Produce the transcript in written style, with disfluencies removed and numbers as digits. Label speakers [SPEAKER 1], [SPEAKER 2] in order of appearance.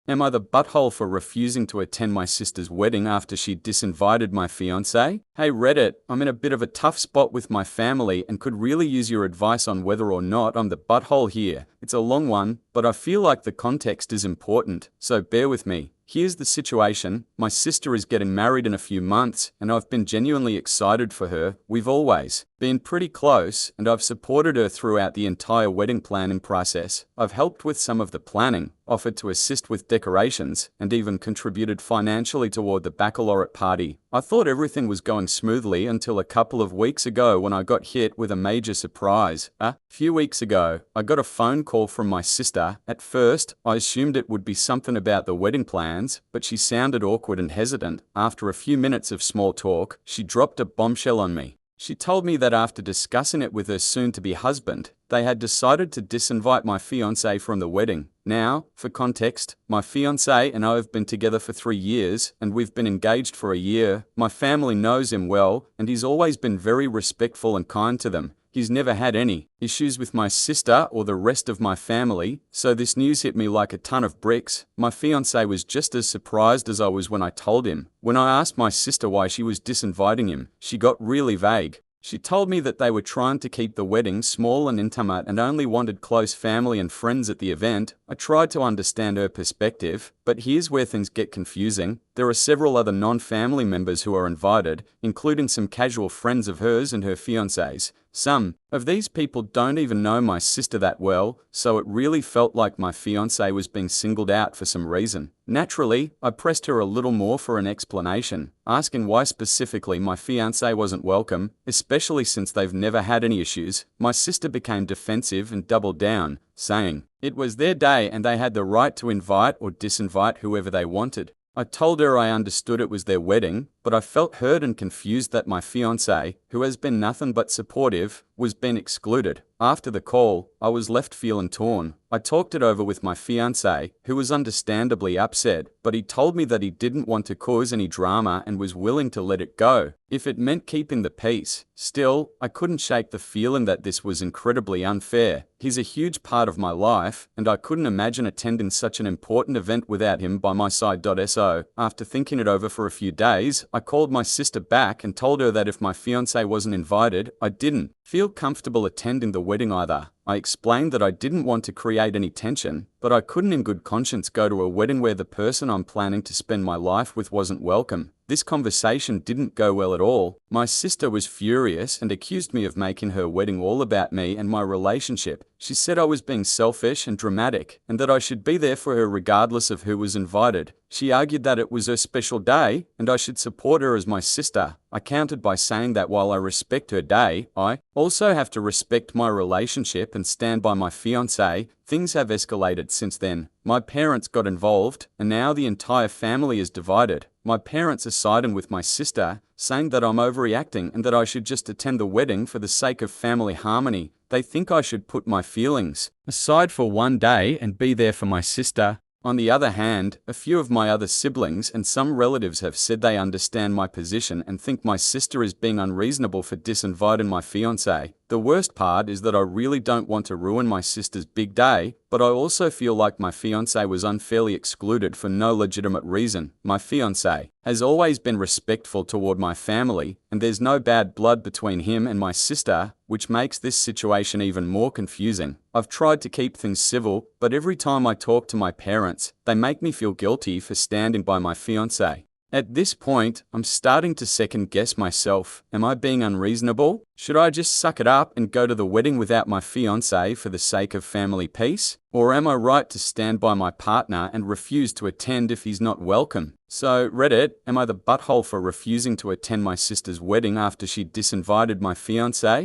[SPEAKER 1] Am I the butthole for refusing to attend my sister's wedding after she disinvited my fiancé? Hey Reddit, I'm in a bit of a tough spot with my family and could really use your advice on whether or not I'm the butthole here. It's a long one, but I feel like the context is important, so bear with me. Here's the situation. My sister is getting married in a few months, and I've been genuinely excited for her. We've always been pretty close, and I've supported her throughout the entire wedding planning process. I've helped with some of the planning, offered to assist with decorations, and even contributed financially toward the baccalaureate party. I thought everything was going smoothly until a couple of weeks ago when I got hit with a major surprise. A few weeks ago, I got a phone call from my sister. At first, I assumed it would be something about the wedding plans, but she sounded awkward and hesitant. After a few minutes of small talk, she dropped a bombshell on me. She told me that after discussing it with her soon-to-be husband, they had decided to disinvite my fiancé from the wedding. Now, for context, my fiancé and I have been together for 3 years, and we've been engaged for a year. My family knows him well, and he's always been very respectful and kind to them. He's never had any issues with my sister or the rest of my family, so this news hit me like a ton of bricks. My fiancé was just as surprised as I was when I told him. When I asked my sister why she was disinviting him, she got really vague. She told me that they were trying to keep the wedding small and intimate and only wanted close family and friends at the event. I tried to understand her perspective, but here's where things get confusing. There are several other non-family members who are invited, including some casual friends of hers and her fiancés. Some of these people don't even know my sister that well, so it really felt like my fiancé was being singled out for some reason. Naturally, I pressed her a little more for an explanation, asking why specifically my fiancé wasn't welcome, especially since they've never had any issues. My sister became defensive and doubled down, saying it was their day and they had the right to invite or disinvite whoever they wanted. I told her I understood it was their wedding, but I felt hurt and confused that my fiancé, who has been nothing but supportive, was being excluded. After the call, I was left feeling torn. I talked it over with my fiancé, who was understandably upset, but he told me that he didn't want to cause any drama and was willing to let it go if it meant keeping the peace. Still, I couldn't shake the feeling that this was incredibly unfair. He's a huge part of my life, and I couldn't imagine attending such an important event without him by my side. So, after thinking it over for a few days, I called my sister back and told her that if my fiancé wasn't invited, I didn't feel comfortable attending the wedding either. I explained that I didn't want to create any tension, but I couldn't in good conscience go to a wedding where the person I'm planning to spend my life with wasn't welcome. This conversation didn't go well at all. My sister was furious and accused me of making her wedding all about me and my relationship. She said I was being selfish and dramatic, and that I should be there for her regardless of who was invited. She argued that it was her special day, and I should support her as my sister. I countered by saying that while I respect her day, I also have to respect my relationship and stand by my fiancé. Things have escalated since then. My parents got involved, and now the entire family is divided. My parents are siding with my sister, saying that I'm overreacting and that I should just attend the wedding for the sake of family harmony. They think I should put my feelings aside for one day and be there for my sister. On the other hand, a few of my other siblings and some relatives have said they understand my position and think my sister is being unreasonable for disinviting my fiancé. The worst part is that I really don't want to ruin my sister's big day, but I also feel like my fiancé was unfairly excluded for no legitimate reason. My fiancé has always been respectful toward my family, and there's no bad blood between him and my sister, which makes this situation even more confusing. I've tried to keep things civil, but every time I talk to my parents, they make me feel guilty for standing by my fiancé. At this point, I'm starting to second-guess myself. Am I being unreasonable? Should I just suck it up and go to the wedding without my fiancé for the sake of family peace? Or am I right to stand by my partner and refuse to attend if he's not welcome? So, Reddit, am I the butthole for refusing to attend my sister's wedding after she disinvited my fiancé?